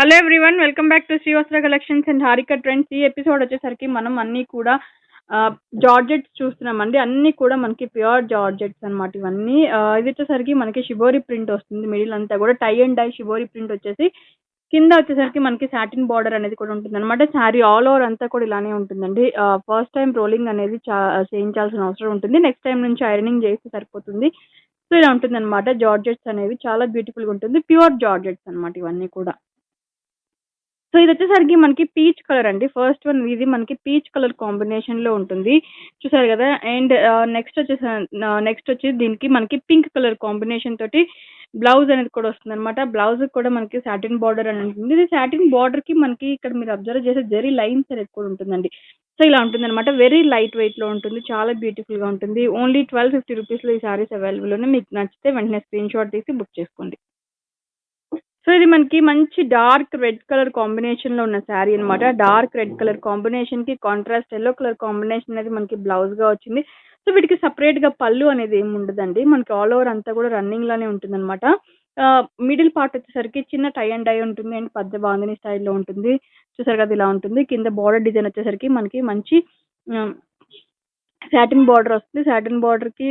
Hello everyone, welcome back to Srivastra collections and Harika trends. ఈ episode వచ్చేసరికి మనం అన్నీ కూడా జార్జెట్స్ చూస్తున్నామండి. అన్నీ కూడా మనకి ప్యూర్ జార్జెట్స్ అనమాట. ఇవన్నీ ఇది వచ్చేసరికి మనకి షిబోరి ప్రింట్ వస్తుంది. మిడిల్ అంతా కూడా tie and dye shibori print వచ్చేసి కింద వచ్చేసరికి మనకి సాటిన్ బార్డర్ అనేది కూడా ఉంటుంది అనమాట. శారీ ఆల్ ఓవర్ అంతా కూడా ఇలానే ఉంటుందండి. ఫస్ట్ టైం రోలింగ్ అనేది చేయించాల్సిన అవసరం ఉంటుంది. నెక్స్ట్ టైం నుంచి ఐరనింగ్ చేస్తే సరిపోతుంది. సో ఇలా ఉంటుంది అనమాట. జార్జెట్స్ అనేవి చాలా బ్యూటిఫుల్గా ఉంటుంది. ప్యూర్ జార్జెట్స్ అనమాట ఇవన్నీ కూడా. సో ఇది వచ్చేసరికి మనకి పీచ్ కలర్ అండి. ఫస్ట్ వన్ ఇది మనకి పీచ్ కలర్ కాంబినేషన్ లో ఉంటుంది, చూసారు కదా. అండ్ నెక్స్ట్ వచ్చి దీనికి మనకి పింక్ కలర్ కాంబినేషన్ తోటి బ్లౌజ్ అనేది కూడా వస్తుంది అనమాట. బ్లౌజ్ కూడా మనకి సాటిన్ బార్డర్ అని ఉంటుంది. ఇది సాటిన్ బార్డర్ కి మనకి ఇక్కడ మీరు అబ్జర్వ్ చేసే జెరీ లైన్స్ అనేది కూడా ఉంటుందండి. సో ఇలా ఉంటుంది అనమాట. వెరీ లైట్ వెయిట్ లో ఉంటుంది, చాలా బ్యూటిఫుల్ గా ఉంటుంది. ఓన్లీ 1250 రూపీస్ లో ఈ సారీస్ అవైలబుల్ ఉన్నాయి. మీకు నచ్చితే వెంటనే స్క్రీన్ షాట్ తీసి బుక్ చేసుకోండి. సో ఇది మనకి మంచి డార్క్ రెడ్ కలర్ కాంబినేషన్ లో ఉన్న శారీ అనమాట. డార్క్ రెడ్ కలర్ కాంబినేషన్ కి కాంట్రాస్ట్ ఎల్లో కలర్ కాంబినేషన్ అనేది మనకి బ్లౌజ్ గా వచ్చింది. సో వీటికి సపరేట్ గా పళ్ళు అనేది ఏమి ఉండదండి. మనకి ఆల్ ఓవర్ అంతా కూడా రన్నింగ్ లానే ఉంటుంది అనమాట. మిడిల్ పార్ట్ వచ్చేసరికి చిన్న టై అండ్ డై ఉంటుంది అండ్ పెద్ద బాందిని స్టైల్లో ఉంటుంది. చూసారు కదా ఇలా ఉంటుంది. కింద బార్డర్ డిజైన్ వచ్చేసరికి మనకి మంచి సాటిన్ బార్డర్ వస్తుంది. సాటిన్ బార్డర్ కి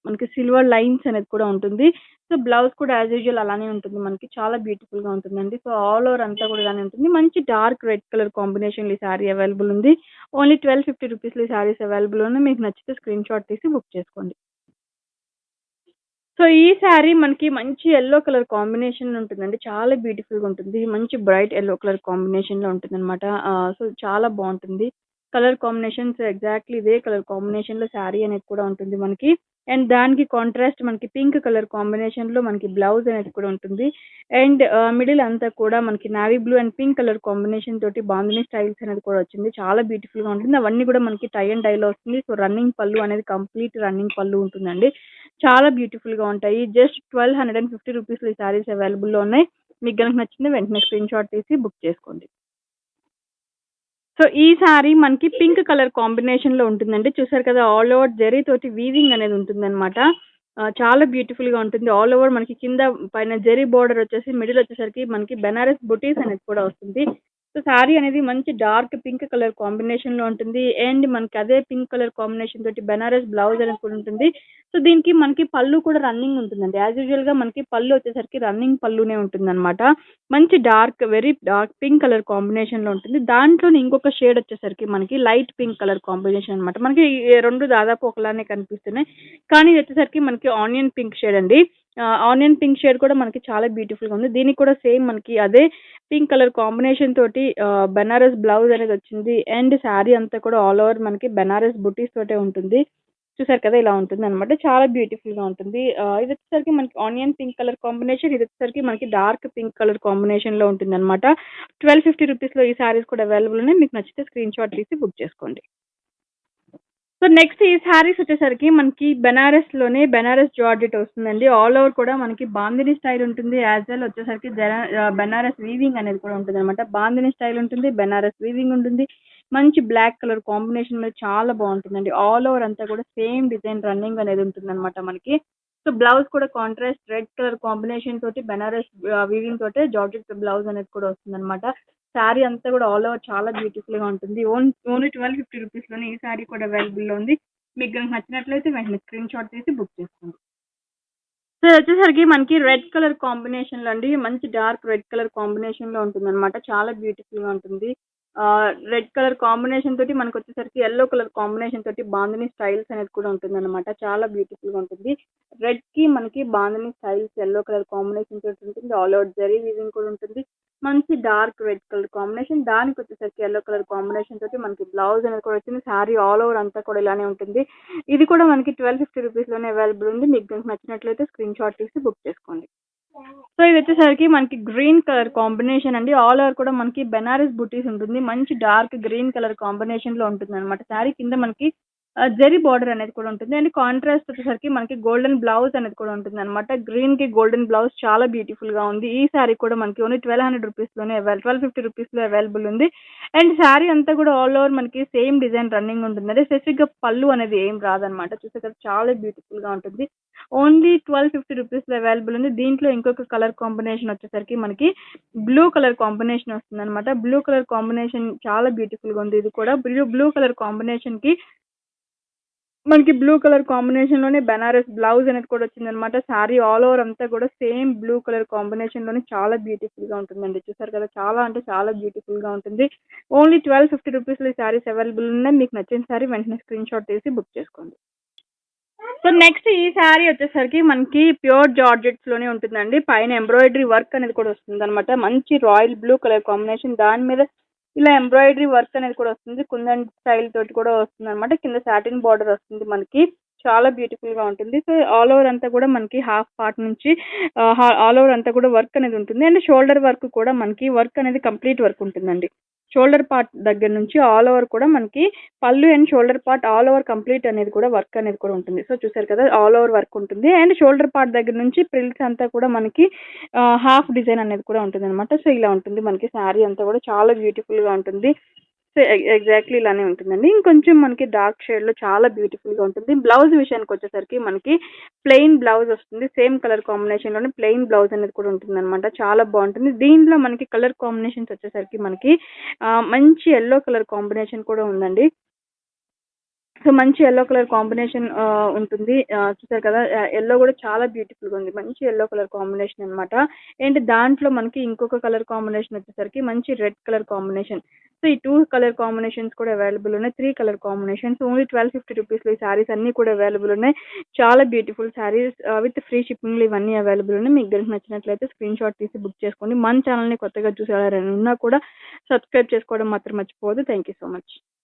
మనకి సిల్వర్ లైన్స్ అనేది కూడా ఉంటుంది. సో బ్లౌజ్ కూడా యాజ్ యూజువల్ అలానే ఉంటుంది. మనకి చాలా బ్యూటిఫుల్ గా ఉంటుందండి. సో ఆల్ ఓవర్ అంతా కూడా ఇలానే ఉంటుంది. మంచి డార్క్ రెడ్ కలర్ కాంబినేషన్ ఈ సారీ అవైలబుల్ ఉంది. ఓన్లీ 1250 రూపీస్ ఈ సారీస్ అవైలబుల్ ఉన్నాయి. మీకు నచ్చితే స్క్రీన్ షాట్ తీసి బుక్ చేసుకోండి. సో ఈ సారీ మనకి మంచి ఎల్లో కలర్ కాంబినేషన్ ఉంటుందండి. చాలా బ్యూటిఫుల్ గా ఉంటుంది. మంచి బ్రైట్ ఎల్లో కలర్ కాంబినేషన్ లో ఉంటుంది అనమాట. సో చాలా బాగుంటుంది. కలర్ కాంబినేషన్స్ ఎగ్జాక్ట్లీ ఇదే కలర్ కాంబినేషన్ లో శారీ అనేది కూడా ఉంటుంది మనకి. అండ్ దానికి కాంట్రాస్ట్ మనకి పింక్ కలర్ కాంబినేషన్ లో మనకి బ్లౌజ్ అనేది కూడా ఉంటుంది. అండ్ మిడిల్ అంతా కూడా మనకి navy blue and pink colour combination తోటి బాందిని స్టైల్స్ అనేది కూడా వచ్చింది. చాలా బ్యూటిఫుల్ గా ఉంటుంది. అవన్నీ కూడా మనకి టై అండ్ డై లో వస్తుంది. సో రన్నింగ్ పళ్ళు అనేది కంప్లీట్ రన్నింగ్ పళ్ళు ఉంటుందండి. చాలా బ్యూటిఫుల్ గా ఉంటాయి. జస్ట్ 1250 రూపీస్ ఈ సారీస్ అవైలబుల్ లో ఉన్నాయి. మీకు కనుక నచ్చింది వెంటనే స్క్రీన్ షాట్ తీసి బుక్ చేసుకోండి. సో ఈ సారీ మనకి పింక్ కలర్ కాంబినేషన్ లో ఉంటుందండి. చూసారు కదా, ఆల్ ఓవర్ జెరీ తోటి వీవింగ్ అనేది ఉంటుందన్నమాట. చాలా బ్యూటిఫుల్ గా ఉంటుంది. ఆల్ ఓవర్ మనకి కింద పైన జెరీ బోర్డర్ వచ్చేసి మిడిల్ వచ్చేసరికి మనకి బెనారస్ బుటీస్ అనేది కూడా వస్తుంది. సో సారీ అనేది మంచి డార్క్ పింక్ కలర్ కాంబినేషన్ లో ఉంటుంది. అండ్ మనకి అదే పింక్ కలర్ కాంబినేషన్ తోటి బెనారస్ బ్లౌజ్ అనేది కూడా ఉంటుంది. సో దీనికి మనకి పళ్ళు కూడా రన్నింగ్ ఉంటుందండి. యాజ్ యూజువల్ గా మనకి పళ్ళు వచ్చేసరికి రన్నింగ్ పళ్ళునే ఉంటుంది అనమాట. మంచి dark very dark pink colour combination లో ఉంటుంది. దాంట్లో ఇంకొక షేడ్ వచ్చేసరికి మనకి లైట్ పింక్ కలర్ కాంబినేషన్ అనమాట. మనకి ఈ రెండు దాదాపు ఒకలానే కనిపిస్తున్నాయి, కానీ ఇది వచ్చేసరికి మనకి ఆనియన్ పింక్ షేడ్ అండి. ఆనియన్ పింక్ షేడ్ కూడా మనకి చాలా బ్యూటిఫుల్ గా ఉంది. దీనికి కూడా సేమ్ మనకి అదే పింక్ కలర్ కాంబినేషన్ తోటి బెనారస్ బ్లౌజ్ అనేది వచ్చింది. అండ్ శారీ అంతా కూడా ఆల్ ఓవర్ మనకి బెనారస్ బుటీస్ తోటే ఉంటుంది. చూసారు కదా, ఇలా ఉంటుంది అనమాట. చాలా బ్యూటిఫుల్ గా ఉంటుంది. ఇది వచ్చేసరికి మనకి ఆనియన్ పింక్ కలర్ కాంబినేషన్, ఇది వచ్చేసరికి మనకి డార్క్ పింక్ కలర్ కాంబినేషన్ లో ఉంటుంది అనమాట. 1250 రూపీస్ లో ఈ సారీస్ కూడా అవైలబుల్ ఉన్నాయి. మీకు నచ్చితే స్క్రీన్ షాట్ తీసి బుక్ చేసుకోండి. సో నెక్స్ట్ ఈ సారీస్ వచ్చేసరికి మనకి బెనారస్ లోనే బెనారస్ జార్జెట్ వస్తుందండి. ఆల్ ఓవర్ కూడా మనకి బాందిని స్టైల్ ఉంటుంది. యాజ్ వెల్ వచ్చేసరికి బెనారస్ వీవింగ్ అనేది కూడా ఉంటుంది అనమాట. బాందిని స్టైల్ ఉంటుంది, బెనారస్ వీవింగ్ ఉంటుంది. మంచి బ్లాక్ కలర్ కాంబినేషన్ మీద చాలా బాగుంటుందండి. ఆల్ ఓవర్ అంతా కూడా సేమ్ డిజైన్ రన్నింగ్ అనేది ఉంటుంది అనమాట మనకి. సో బ్లౌజ్ కూడా కాంట్రాస్ట్ రెడ్ కలర్ కాంబినేషన్ తోటి బెనారస్ వీవింగ్ తోటి జార్జెట్ బ్లౌజ్ అనేది కూడా వస్తుంది అనమాట. శారీ అంతా కూడా ఆల్ ఓవర్ చాలా బ్యూటిఫుల్ గా ఉంటుంది. ఓన్లీ 1250 రూపీస్ లోనే ఈ శారీ కూడా అవైలబుల్ లో ఉంది. మీకు కనుక నచ్చినట్లయితే వెంటనే స్క్రీన్ షాట్ తీసి బుక్ చేసుకోండి. సో వచ్చేసరికి మనకి రెడ్ కలర్ కాంబినేషన్ లో అండి. మంచి డార్క్ రెడ్ కలర్ కాంబినేషన్ లో ఉంటుంది అనమాట. చాలా బ్యూటిఫుల్ గా ఉంటుంది. రెడ్ కలర్ కాంబినేషన్ తోటి మనకు వచ్చేసరికి ఎల్లో కలర్ కాంబినేషన్ తోటి బాందిని స్టైల్స్ అనేది కూడా ఉంటుంది అనమాట. చాలా బ్యూటిఫుల్ గా ఉంటుంది. రెడ్ కి మనకి bandhani styles yellow colour combination తోటి ఉంటుంది. ఆల్ ఓవర్ జరీ వీవింగ్ కూడా ఉంటుంది. మంచి డార్క్ రెడ్ కలర్ కాంబినేషన్, దానికి వచ్చేసరికి ఎల్లో కలర్ కాంబినేషన్ తోటి మనకి బ్లౌజ్ అనేది కూడా వచ్చింది. శారీ ఆల్ ఓవర్ అంతా కూడా ఇలానే ఉంటుంది. ఇది కూడా మనకి 1250 రూపీస్ లోనే అవైలబుల్ ఉంది. మీకు కనుక నచ్చినట్లయితే స్క్రీన్ షాట్ తీసి బుక్ చేసుకోండి. సో ఇది వచ్చేసరికి మనకి గ్రీన్ కలర్ కాంబినేషన్ అండి. ఆల్ ఓవర్ కూడా మనకి బెనారస్ బుటీస్ ఉంటుంది. మంచి డార్క్ గ్రీన్ కలర్ కాంబినేషన్ లో ఉంటుంది అనమాట. శారీ కింద మనకి జెరీ బార్డర్ అనేది కూడా ఉంటుంది. అండ్ కాంట్రాస్ట్ వచ్చేసరికి మనకి గోల్డెన్ బ్లౌజ్ అనేది కూడా ఉంటుంది అనమాట. గ్రీన్ కి గోల్డెన్ బ్లౌజ్ చాలా బ్యూటిఫుల్ గా ఉంది. ఈ శారీ కూడా మనకి ఓన్లీ 1200 రూపీస్ లోనే 1250 రూపీస్ లో అవైలబుల్ ఉంది. అండ్ శారీ అంతా కూడా ఆల్ ఓవర్ మనకి సేమ్ డిజైన్ రన్నింగ్ ఉంటుంది. అదే స్పెసిఫిక్ గా పళ్ళు అనేది ఏం రాదనమాట. చూసే కదా, చాలా బ్యూటిఫుల్ గా ఉంటుంది. ఓన్లీ 1250 రూపీస్‌లో అవైలబుల్ ఉంది. దీంట్లో ఇంకొక కలర్ కాంబినేషన్ వచ్చేసరికి మనకి బ్లూ కలర్ కాంబినేషన్ వస్తుందనమాట. బ్లూ కలర్ కాంబినేషన్ చాలా బ్యూటిఫుల్‌గా ఉంది ఇది కూడా. బ్లూ కలర్ కాంబినేషన్‌కి మనకి బ్లూ కలర్ కాంబినేషన్‌లోనే బెనారస్ బ్లౌజ్ అనేది కూడా వచ్చిందనమాట. శారీ ఆల్ ఓవర్ అంతా కూడా సేమ్ బ్లూ కలర్ కాంబినేషన్‌లోనే చాలా బ్యూటిఫుల్‌గా ఉంటుందండి. చూసారు కదా! చాలా అంటే చాలా బ్యూటిఫుల్‌గా ఉంటుంది. ఓన్లీ 1250 రూపీస్‌లో ఈ శారీస్ అవైలబుల్ ఉన్నాయి. మీకు నచ్చిన శారీ వెంటనే స్క్రీన్‌షాట్ తీసి బుక్ చేసుకోండి. సో నెక్స్ట్ ఈ శారీ వచ్చేసరికి మనకి ప్యూర్ జార్జెట్స్‌లోనే ఉంటుందండి. పైన ఎంబ్రాయిడరీ వర్క్ అనేది కూడా వస్తుందనమాట. మంచి రాయల్ బ్లూ కలర్ కాంబినేషన్ దాని మీద ఇలా ఎంబ్రాయిడరీ వర్క్ అనేది కూడా వస్తుంది. కుందన్ స్టైల్ తోటి కూడా వస్తుందనమాట. కింద సాటిన్ బార్డర్ వస్తుంది మనకి. చాలా బ్యూటిఫుల్‌గా ఉంటుంది. సో ఆల్ ఓవర్ అంతా కూడా మనకి హాఫ్ పార్ట్ నుంచి ఆల్ ఓవర్ అంతా కూడా వర్క్ అనేది ఉంటుంది. అండ్ షోల్డర్ వర్క్ కూడా మనకి వర్క్ అనేది కంప్లీట్ వర్క్ ఉంటుందండి. షోల్డర్ పార్ట్ దగ్గర నుంచి ఆల్ ఓవర్ కూడా మనకి పళ్ళు and shoulder part all over complete అనేది కూడా వర్క్ అనేది కూడా ఉంటుంది. సో చూసారు కదా! ఆల్ ఓవర్ వర్క్ ఉంటుంది. అండ్ షోల్డర్ పార్ట్ దగ్గర నుంచి ప్రిల్స్ అంతా కూడా మనకి హాఫ్ డిజైన్ అనేది కూడా ఉంటుందనమాట. సో ఇలా ఉంటుంది మనకి శారీ అంతా కూడా చాలా బ్యూటిఫుల్‌గా ఉంటుంది. సో ఎగ్జాక్ట్‌లీ ఇలానే ఉంటుందండి. ఇంకొంచెం మనకి డార్క్ షేడ్‌లో చాలా బ్యూటిఫుల్‌గా ఉంటుంది. బ్లౌజ్ విషయానికొచ్చేసరికి మనకి ప్లెయిన్ బ్లౌజ్ వస్తుంది. సేమ్ కలర్ కాంబినేషన్‌లోనే ప్లెయిన్ బ్లౌజ్ అనేది కూడా ఉంటుందనమాట. చాలా బావుంటుంది. దీంట్లో మనకి కలర్ కాంబినేషన్స్ వచ్చేసరికి మనకి మంచి యెల్లో కలర్ కాంబినేషన్ కూడా ఉందండి. సో మంచి యెల్లో కలర్ కాంబినేషన్ ఉంటుంది. చూసారు కదా! యెల్లో గూడా చాలా బ్యూటిఫుల్‌గా ఉంది. మంచి యెల్లో కలర్ కాంబినేషన్ అనమాట. అండ్ దాంట్లో మనకి ఇంకొక కలర్ కాంబినేషన్ వచ్చేసరికి మంచి రెడ్ కలర్ కాంబినేషన్. సో ఈ 2 కలర్ కాంబినేషన్స్ కూడా అవైలబుల్ ఉన్నాయి. 3 కలర్ కాంబినేషన్స్ ఓన్లీ 1250 రూపీస్‌లో ఈ శారీస్ అన్నీ కూడా అవైలబుల్ ఉన్నాయి. చాలా బ్యూటిఫుల్ శారీస్ విత్ ఫ్రీ షిప్పింగ్‌లో ఇవన్నీ అవైలబుల్ ఉన్నాయి. మీకు గనుక నచ్చినట్లయితే స్క్రీన్‌షాట్ తీసి బుక్ చేసుకోండి. మన ఛానెల్‌ని కొత్తగా చూసే ఎవరైనా ఉన్నా కూడా సబ్స్క్రైబ్ చేసుకోవడం మాత్రం మర్చిపోవద్దు. Thank you so much.